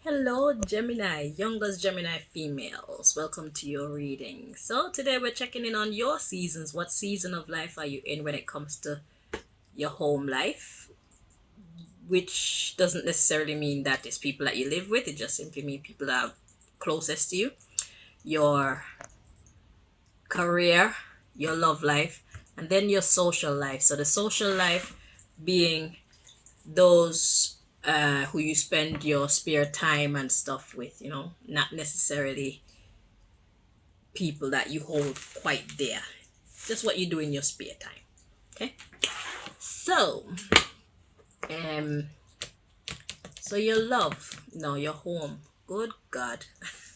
Hello, Gemini, Youngaz Gemini females. Welcome to your reading. So, today we're checking in on your seasons. What season of life are you in when it comes to your home life? Which doesn't necessarily mean that it's people that you live with, it just simply means people that are closest to you. Your career, your love life, and then your social life. So, the social life being those who you spend your spare time and stuff with, not necessarily people that you hold quite dear. Just what you do in your spare time. Okay. So, um, so your love, no, your home. Good God.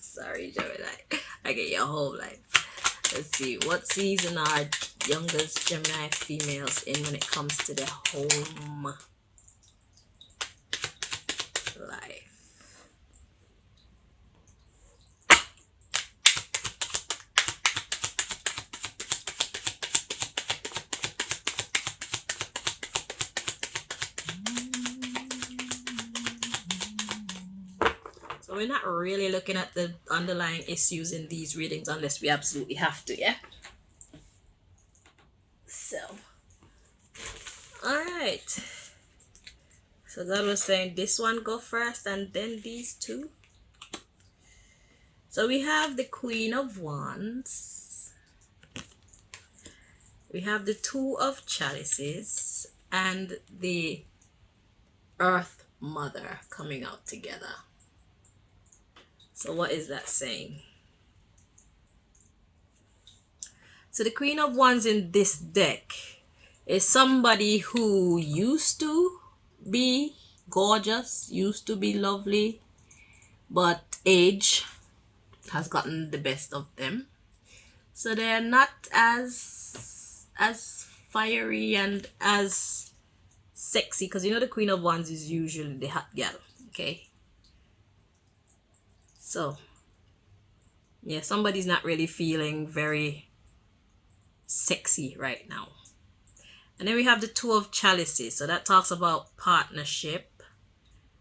Sorry, Gemini. I get your whole life. Let's see. What season are youngest Gemini females in when it comes to their home life? So we're not really looking at the underlying issues in these readings unless we absolutely have to, yeah? So, alright. So God was saying this one go first and then these two. So we have the Queen of Wands. We have the Two of Chalices and the Earth Mother coming out together. So what is that saying? So the Queen of Wands in this deck is somebody who used to be gorgeous, used to be lovely, but age has gotten the best of them. So they're not as fiery and as sexy, because the Queen of Wands is usually the hot girl, okay? So yeah, somebody's not really feeling very sexy right now. And then we have the Two of Chalices, so that talks about partnership.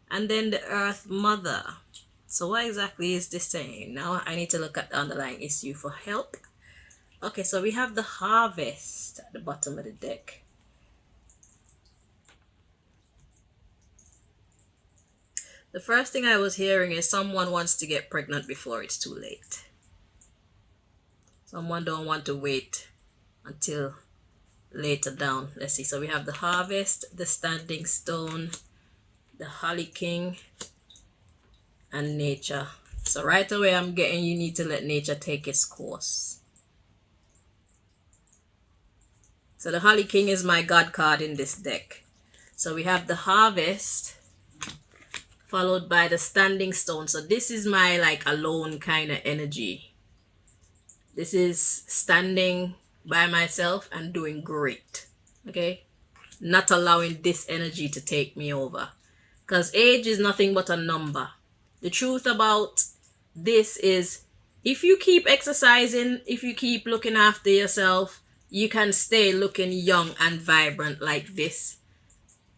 And then the Earth Mother. So what exactly is this saying? Now I need to look at the underlying issue for help. Okay, so we have the Harvest at the bottom of the deck. The first thing I was hearing is someone wants to get pregnant before it's too late. Someone don't want to wait until later down. Let's see. So we have the Harvest, the Standing Stone, the Holly King, and Nature. So right away I'm getting you need to let nature take its course. So the Holly King is my God card in this deck. So we have the Harvest followed by the Standing Stone. So this is my like alone kind of energy. This is standing by myself and doing great. Okay? Not allowing this energy to take me over. Because age is nothing but a number. The truth about this is if you keep exercising, if you keep looking after yourself, you can stay looking young and vibrant like this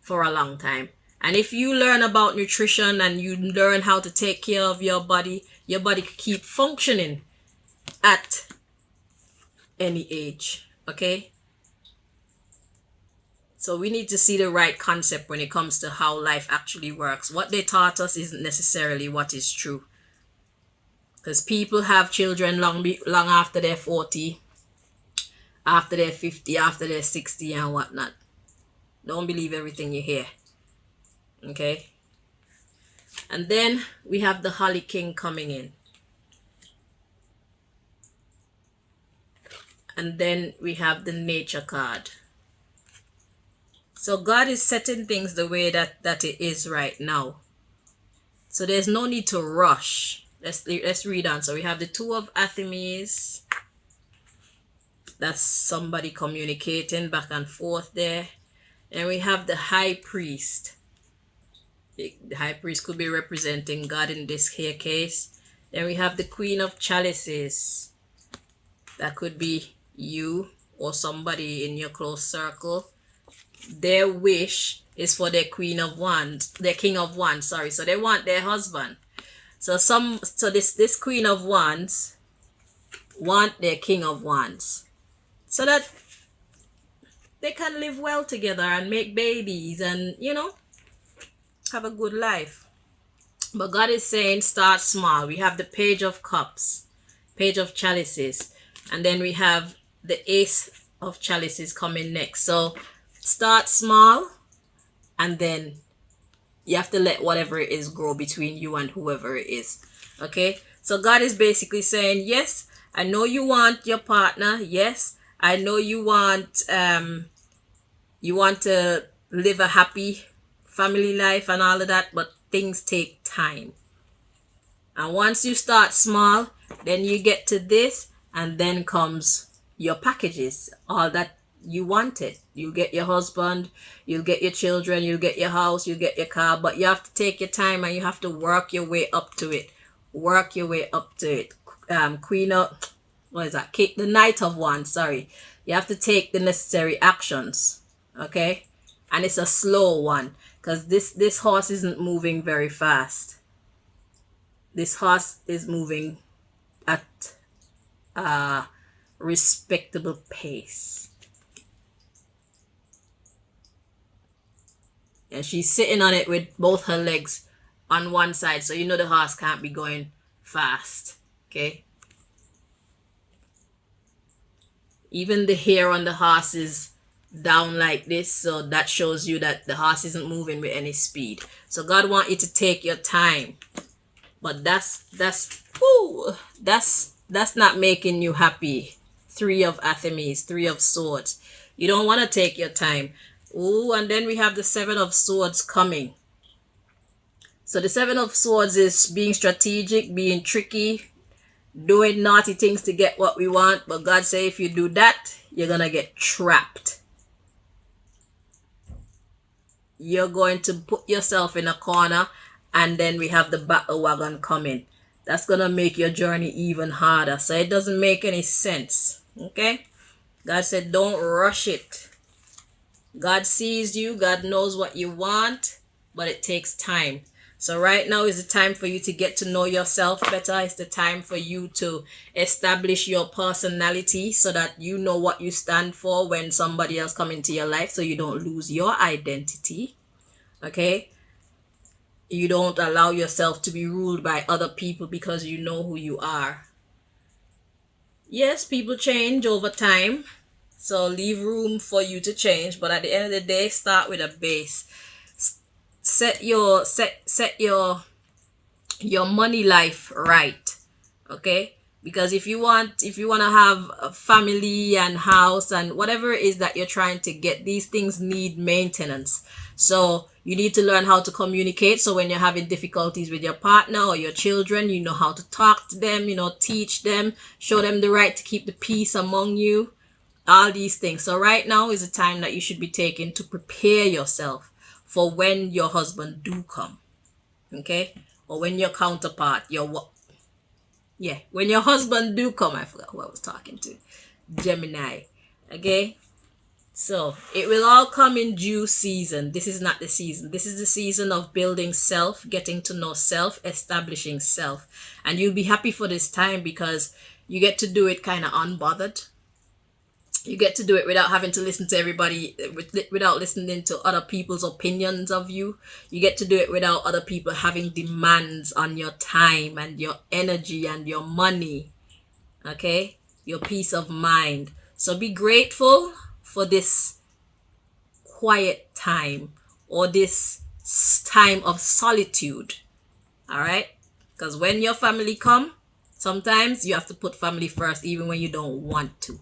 for a long time. And if you learn about nutrition and you learn how to take care of your body can keep functioning at any age. Okay? So we need to see the right concept when it comes to how life actually works. What they taught us isn't necessarily what is true. Because people have children long after they're 40, after they're 50, after they're 60 and whatnot. Don't believe everything you hear. Okay? And then we have the Holly King coming in. And then we have the Nature card. So God is setting things the way that it is right now. So there's no need to rush. Let's read on. So we have the Two of Artemis. That's somebody communicating back and forth there. And we have the High Priest. The High Priest could be representing God in this here case. Then we have the Queen of Chalices. That could be you or somebody in your close circle. Their wish is for their Queen of Wands, their King of Wands, sorry. So they want their husband. So this Queen of Wands want their King of Wands so that they can live well together and make babies and, have a good life. But God is saying start small. We have the Page of Cups, Page of Chalices, and then we have the Ace of Chalices coming next. So start small, and then you have to let whatever it is grow between you and whoever it is. Okay? So God is basically saying, yes, I know you want your partner. Yes, I know you want to live a happy family life and all of that, but things take time. And once you start small, then you get to this, and then comes your packages, all that you wanted. You get your husband, you'll get your children, you'll get your house, you'll get your car, but you have to take your time and you have to work your way up to it. Work your way up to it. Queen of, what is that? The Knight of Wands, sorry. You have to take the necessary actions, okay? And it's a slow one, because this horse isn't moving very fast. This horse is moving at a respectable pace. And she's sitting on it with both her legs on one side, so the horse can't be going fast, okay? Even the hair on the horse is down like this, so that shows you that the horse isn't moving with any speed. So God wants you to take your time, but that's not making you happy. Three of Athemes, Three of Swords. You don't want to take your time. Ooh, and then we have the Seven of Swords coming. So the Seven of Swords is being strategic, being tricky, doing naughty things to get what we want. But God say if you do that, you're going to get trapped. You're going to put yourself in a corner, and then we have the battle wagon coming. That's going to make your journey even harder. So it doesn't make any sense. Okay? God said don't rush it. God sees you. God knows what you want, but it takes time. So right now is the time for you to get to know yourself better. It's the time for you to establish your personality so that you know what you stand for when somebody else comes into your life, so you don't lose your identity. Okay? You don't allow yourself to be ruled by other people because you know who you are. Yes, people change over time. So leave room for you to change. But at the end of the day, start with a base. Set your money life right. Okay? Because if you want to have a family and house and whatever it is that you're trying to get, these things need maintenance. So you need to learn how to communicate. So when you're having difficulties with your partner or your children, you know how to talk to them, teach them, show them the right to keep the peace among you, all these things. So right now is the time that you should be taking to prepare yourself for when your husband do come. Okay? Or when your counterpart, when your husband do come, I forgot who I was talking to. Gemini. Okay? So, it will all come in due season. This is not the season. This is the season of building self, getting to know self, establishing self. And you'll be happy for this time because you get to do it kind of unbothered. You get to do it without having to listen to everybody, without listening to other people's opinions of you. You get to do it without other people having demands on your time and your energy and your money. Okay? Your peace of mind. So be grateful for this quiet time or this time of solitude. All right? Because when your family come, sometimes you have to put family first even when you don't want to.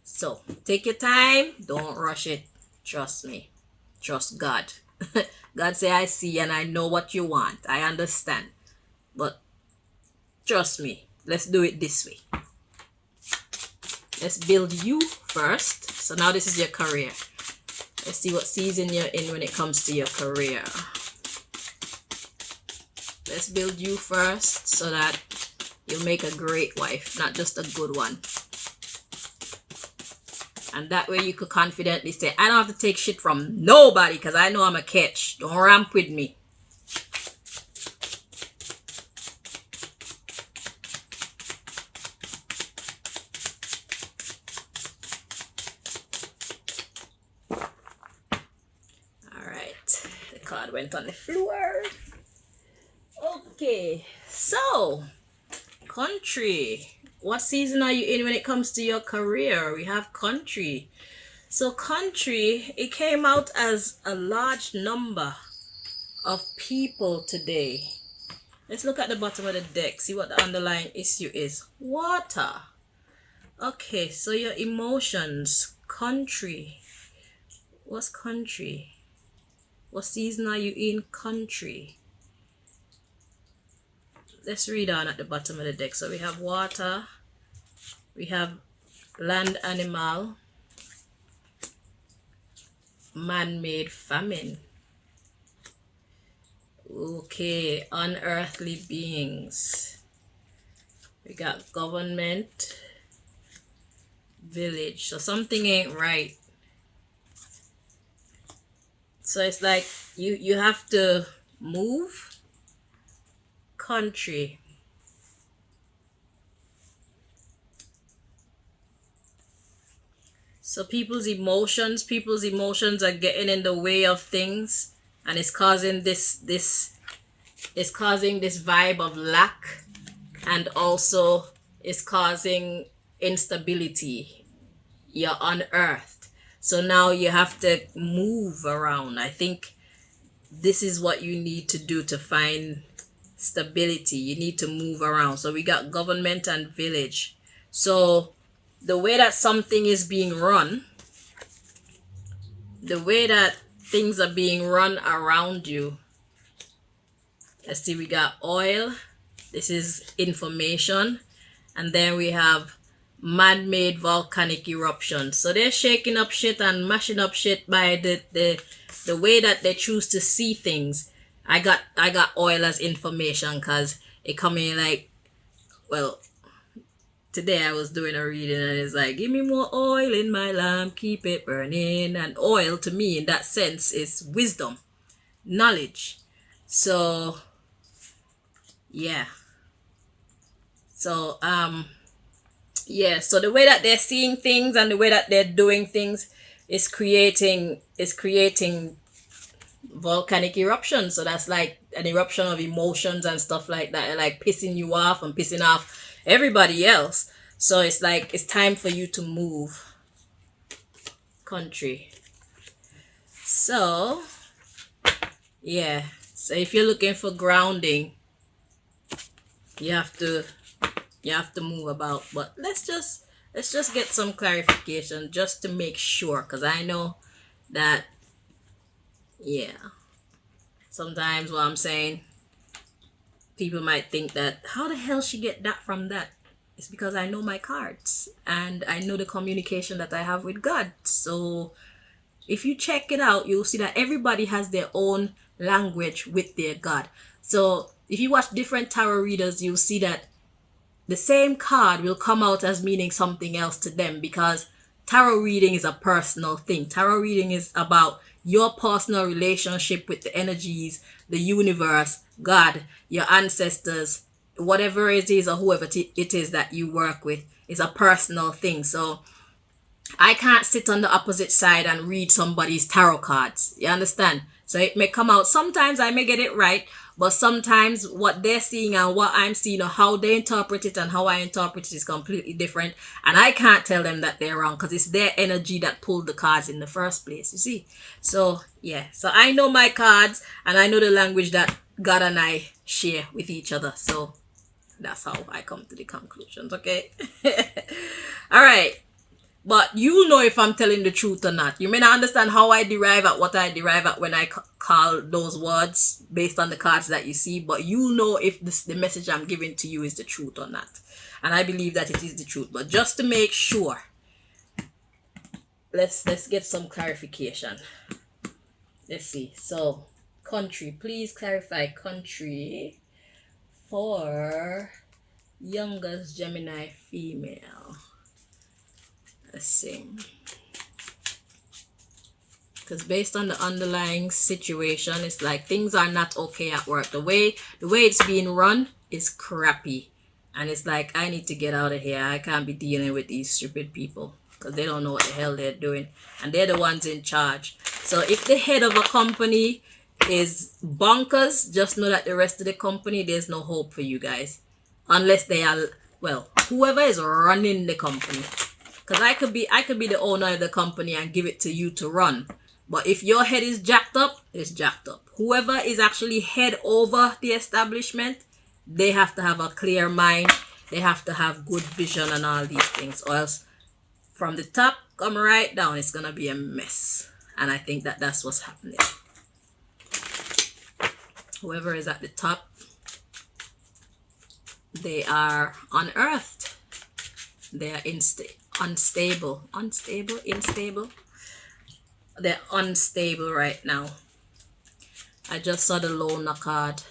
So take your time. Don't rush it. Trust me. Trust God. God say, I see and I know what you want. I understand. But trust me. Let's do it this way. Let's build you first. So now this is your career. Let's see what season you're in when it comes to your career. Let's build you first so that you'll make a great wife, not just a good one. And that way you could confidently say, I don't have to take shit from nobody because I know I'm a catch. Don't ramp with me. card went on the floor. Okay, so country. What season are you in when it comes to your career? We have country. So country, it came out as a large number of people today. Let's look at the bottom of the deck, see what the underlying issue is. Water. Okay, so your emotions. Country. What's country? What season are you in? Country. Let's read on at the bottom of the deck. So we have water, we have land animal, man-made famine. Okay, unearthly beings. We got government, village. So something ain't right. So it's like you have to move. Country. So people's emotions are getting in the way of things, and it's causing this vibe of lack, and also it's causing instability. You're unearthed. So now you have to move around. I think this is what you need to do to find stability. You need to move around. So we got government and village. So the way that something is being run, the way that things are being run around you. Let's see, we got oil. This is information. And then we have man-made volcanic eruptions. So they're shaking up shit and mashing up shit by the way that they choose to see things. I got oil as information because it come in like, well, today I was doing a reading and it's like, give me more oil in my lamp, keep it burning. And oil to me in that sense is wisdom, knowledge. So yeah. So yeah, so the way that they're seeing things and the way that they're doing things is creating volcanic eruption. So that's like an eruption of emotions and stuff like that, like pissing you off and pissing off everybody else. So it's like it's time for you to move. Country. So yeah, so if you're looking for grounding, you have to move about. But let's just get some clarification just to make sure, because I know that, yeah, sometimes what I'm saying, people might think that how the hell she get that from that. It's because I know my cards and I know the communication that I have with God. So if you check it out, you'll see that everybody has their own language with their God. So if you watch different tarot readers, you'll see that the same card will come out as meaning something else to them, because tarot reading is a personal thing. Tarot reading is about your personal relationship with the energies, the universe, God, your ancestors, whatever it is or whoever it is that you work with. Is a personal thing. So I can't sit on the opposite side and read somebody's tarot cards. You understand? So it may come out. Sometimes I may get it right, but sometimes what they're seeing and what I'm seeing, or how they interpret it and how I interpret it, is completely different. And I can't tell them that they're wrong, because it's their energy that pulled the cards in the first place, you see. So yeah, so I know my cards and I know the language that God and I share with each other. So that's how I come to the conclusions, okay? All right. But you know if I'm telling the truth or not. You may not understand how I derive at what I derive at when I call those words based on the cards that you see. But you know if the message I'm giving to you is the truth or not. And I believe that it is the truth. But just to make sure, let's get some clarification. Let's see. So, country. Please clarify country for Youngaz Gemini female. Let's see. Because based on the underlying situation, it's like things are not okay at work. The way it's being run is crappy. And it's like, I need to get out of here. I can't be dealing with these stupid people, because they don't know what the hell they're doing. And they're the ones in charge. So if the head of a company is bonkers, just know that the rest of the company, there's no hope for you guys. Unless they are, well, whoever is running the company. Because I could be the owner of the company and give it to you to run. But if your head is jacked up, it's jacked up. Whoever is actually head over the establishment, they have to have a clear mind. They have to have good vision and all these things. Or else from the top, come right down, it's going to be a mess. And I think that that's what's happening. Whoever is at the top, they are unearthed. They are unstable. They're unstable right now. I just saw the loner card.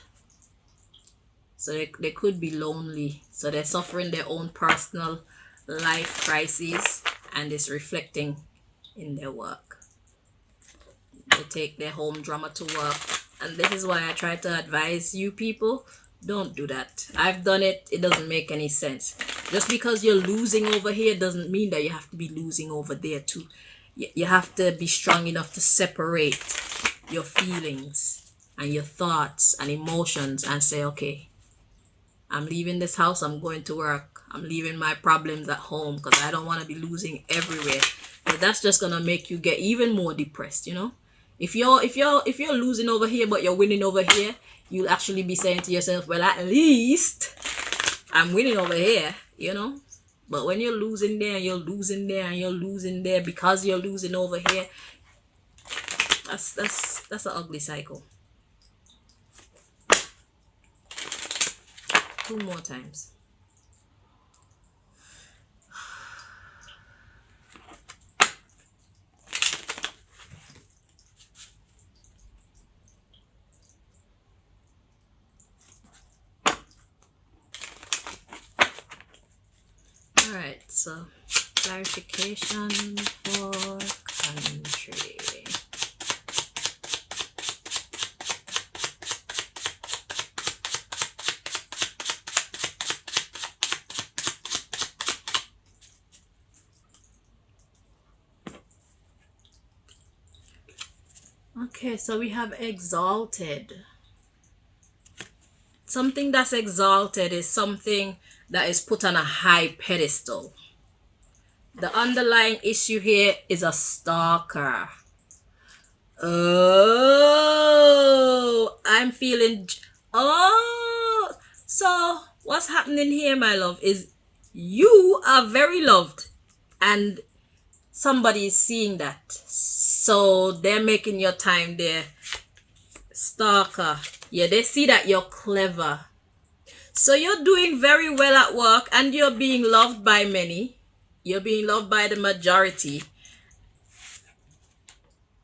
So they could be lonely. So they're suffering their own personal life crises, and it's reflecting in their work. They take their home drama to work. And this is why I try to advise you people, don't do that. I've done it. It doesn't make any sense. Just because you're losing over here doesn't mean that you have to be losing over there too. You have to be strong enough to separate your feelings and your thoughts and emotions and say, okay, I'm leaving this house. I'm going to work. I'm leaving my problems at home because I don't want to be losing everywhere. But that's just going to make you get even more depressed, you know? If you're losing over here but you're winning over here, you'll actually be saying to yourself, well, at least I'm winning over here, you know? But when you're losing there and you're losing there and you're losing there because you're losing over here, that's an ugly cycle. 2 more times. Alright, so clarification for country. Okay, so we have exalted. Something that's exalted is something that is put on a high pedestal. The underlying issue here is a stalker. Oh, I'm feeling... Oh, so what's happening here, my love, is you are very loved and somebody is seeing that. So they're making your time there. Stalker. Yeah, they see that you're clever. So you're doing very well at work and you're being loved by many. You're being loved by the majority.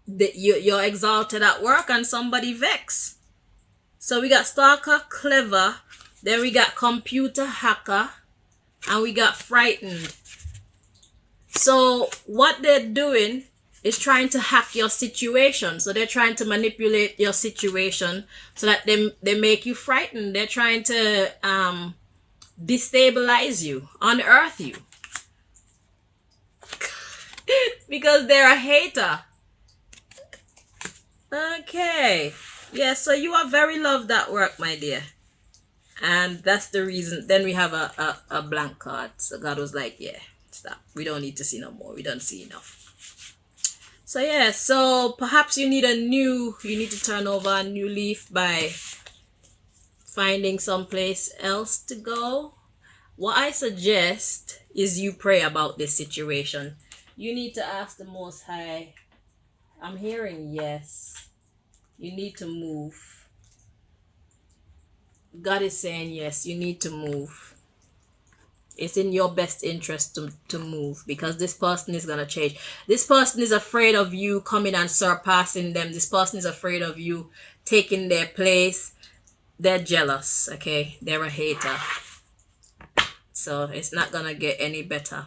You're exalted at work and somebody vex. So we got stalker, clever. Then we got computer hacker. And we got frightened. So what they're doing is trying to hack your situation. So they're trying to manipulate your situation so that they make you frightened. They're trying to destabilize you, unearth you. Because they're a hater. Okay. Yeah, so you are very loved at work, my dear. And that's the reason. Then we have a blank card. So God was like, yeah, stop. We don't need to see no more. We don't see enough. So yeah, so perhaps you need to turn over a new leaf by finding someplace else to go. What I suggest is you pray about this situation. You need to ask the Most High. I'm hearing yes. You need to move. God is saying yes, you need to move. It's in your best interest to move because this person is going to change. This person is afraid of you coming and surpassing them. This person is afraid of you taking their place. They're jealous, okay? They're a hater. So it's not going to get any better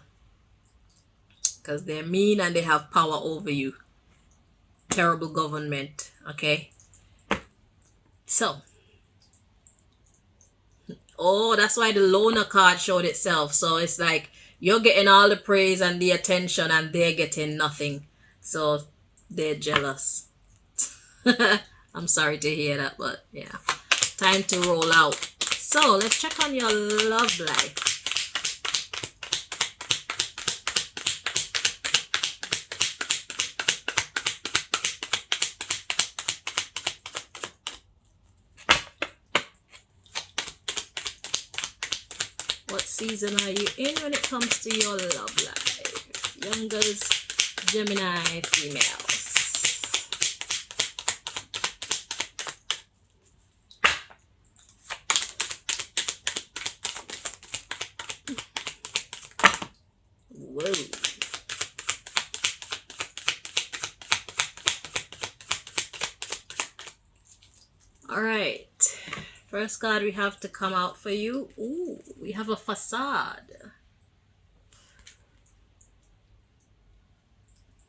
because they're mean and they have power over you. Terrible government, okay? So, oh, that's why the loner card showed itself. So it's like you're getting all the praise and the attention and they're getting nothing. So they're jealous. I'm sorry to hear that, but yeah. Time to roll out. So let's check on your love life. What season are you in when it comes to your love life? Youngaz, Gemini females. Whoa. All right. First card we have to come out for you. Ooh, we have a facade.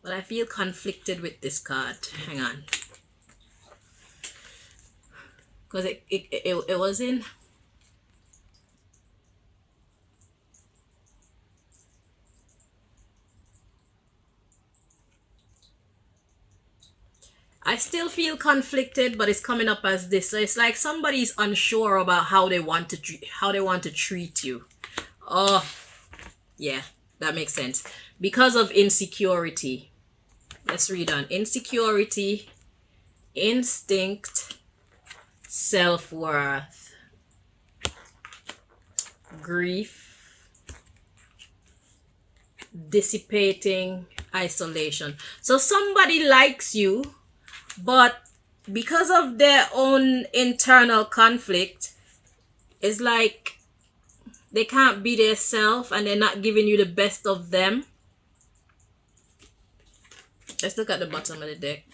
But I feel conflicted with this card. Hang on. Because it was in... I still feel conflicted, but it's coming up as this. So it's like somebody's unsure about how they want to treat you. Oh, yeah, that makes sense. Because of insecurity. Let's read on. Insecurity, instinct, self-worth, grief, dissipating, isolation. So somebody likes you, but because of their own internal conflict, it's like they can't be their self and they're not giving you the best of them. Let's look at the bottom of the deck.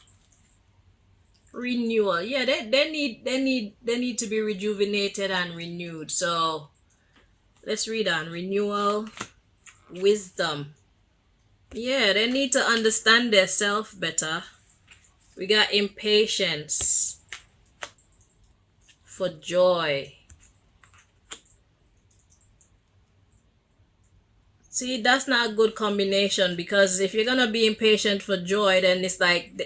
Renewal. Yeah, they need to be rejuvenated and renewed. So let's read on. Renewal, wisdom. Yeah, they need to understand their self better. We got impatience for joy. See, that's not a good combination, because if you're going to be impatient for joy, then it's like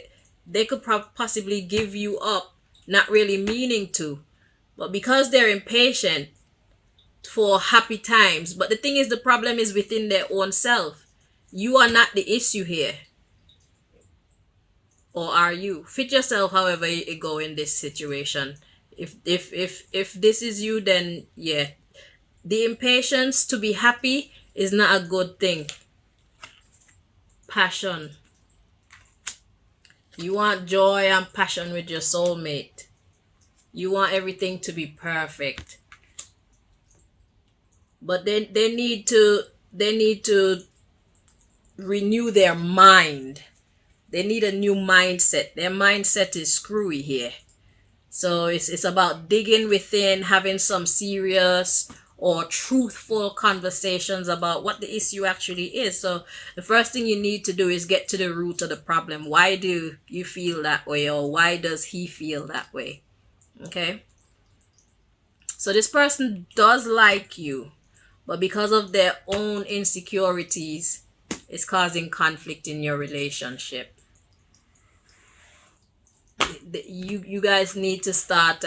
they could possibly give you up, not really meaning to. But because they're impatient for happy times. But the thing is, the problem is within their own self. You are not the issue here. Or are you? Fit yourself however you go in this situation. If this is you, then yeah. The impatience to be happy is not a good thing. Passion. You want joy and passion with your soulmate. You want everything to be perfect. But they need to renew their mind. They need a new mindset. Their mindset is screwy here. So it's about digging within, having some serious or truthful conversations about what the issue actually is. So the first thing you need to do is get to the root of the problem. Why do you feel that way, or why does he feel that way? Okay? So this person does like you, but because of their own insecurities, it's causing conflict in your relationship. You guys need to start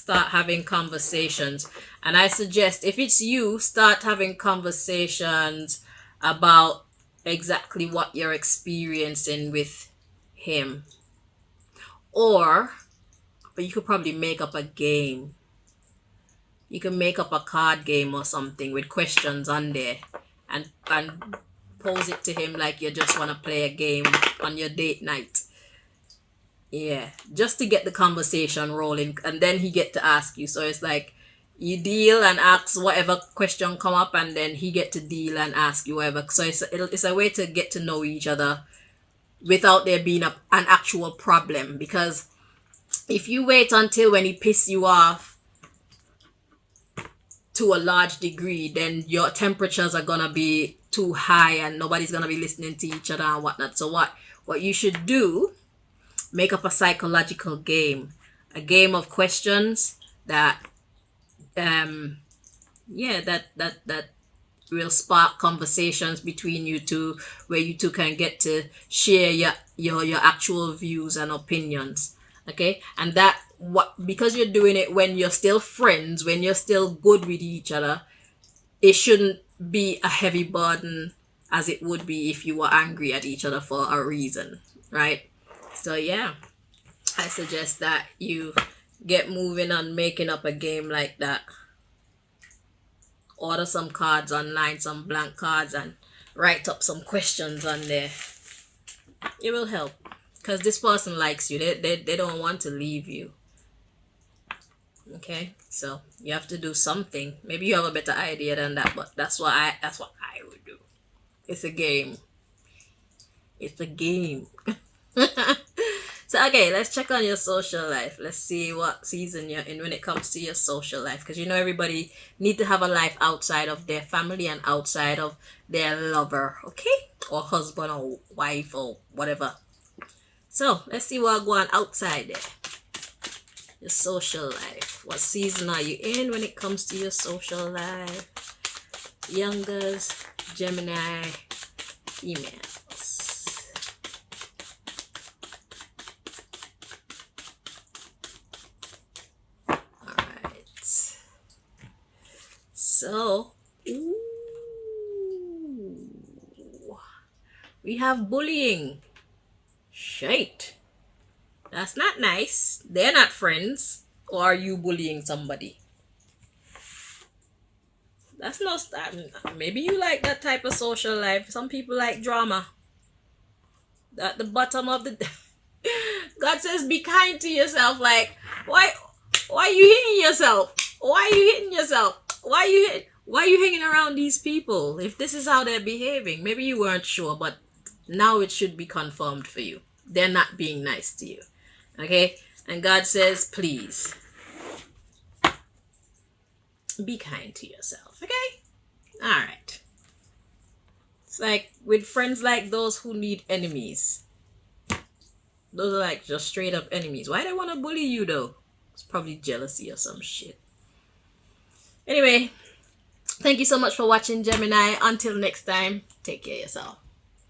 having conversations, and I suggest, if it's you, start having conversations about exactly what you're experiencing with him. But you could probably make up a game. You can make up a card game or something with questions on there, and pose it to him like you just want to play a game on your date night. Yeah, just to get the conversation rolling, and then he get to ask you. So it's like you deal and ask whatever question come up, and then he get to deal and ask you whatever. So it's a way to get to know each other without there being an actual problem. Because if you wait until when he piss you off to a large degree, then your temperatures are gonna be too high and nobody's gonna be listening to each other and whatnot. So what you should do, make up a psychological game, a game of questions that will spark conversations between you two, where you two can get to share your your actual views and opinions. Okay, and that what because you're doing it when you're still friends, when you're still good with each other, it shouldn't be a heavy burden as it would be if you were angry at each other for a reason, right? So yeah, I suggest that you get moving on making up a game like that. Order some cards online, some blank cards, and write up some questions on there. It will help because this person likes you. They don't want to leave you. Okay, so you have to do something. Maybe you have a better idea than that, but that's what I would do. It's a game. It's a game. So okay, let's check on your social life. Let's see what season you're in when it comes to your social life, because you know everybody need to have a life outside of their family and outside of their lover, okay, or husband or wife or whatever. So let's see what going outside there. Your social life. What season are you in when it comes to your social life? Youngaz, Gemini, females. Alright. So, ooh, we have bullying. Shite. That's not nice. They're not friends. Or are you bullying somebody? That's no start. Maybe you like that type of social life. Some people like drama. At the bottom of the God says be kind to yourself. Like, why are you hitting yourself? Why are you hitting yourself? Why are you hanging around these people? If this is how they're behaving, maybe you weren't sure, but now it should be confirmed for you. They're not being nice to you. Okay? And God says, please be kind to yourself. Okay? Alright. It's like with friends like those who need enemies. Those are like just straight up enemies. Why they want to bully you though? It's probably jealousy or some shit. Anyway, thank you so much for watching, Gemini. Until next time, take care of yourself.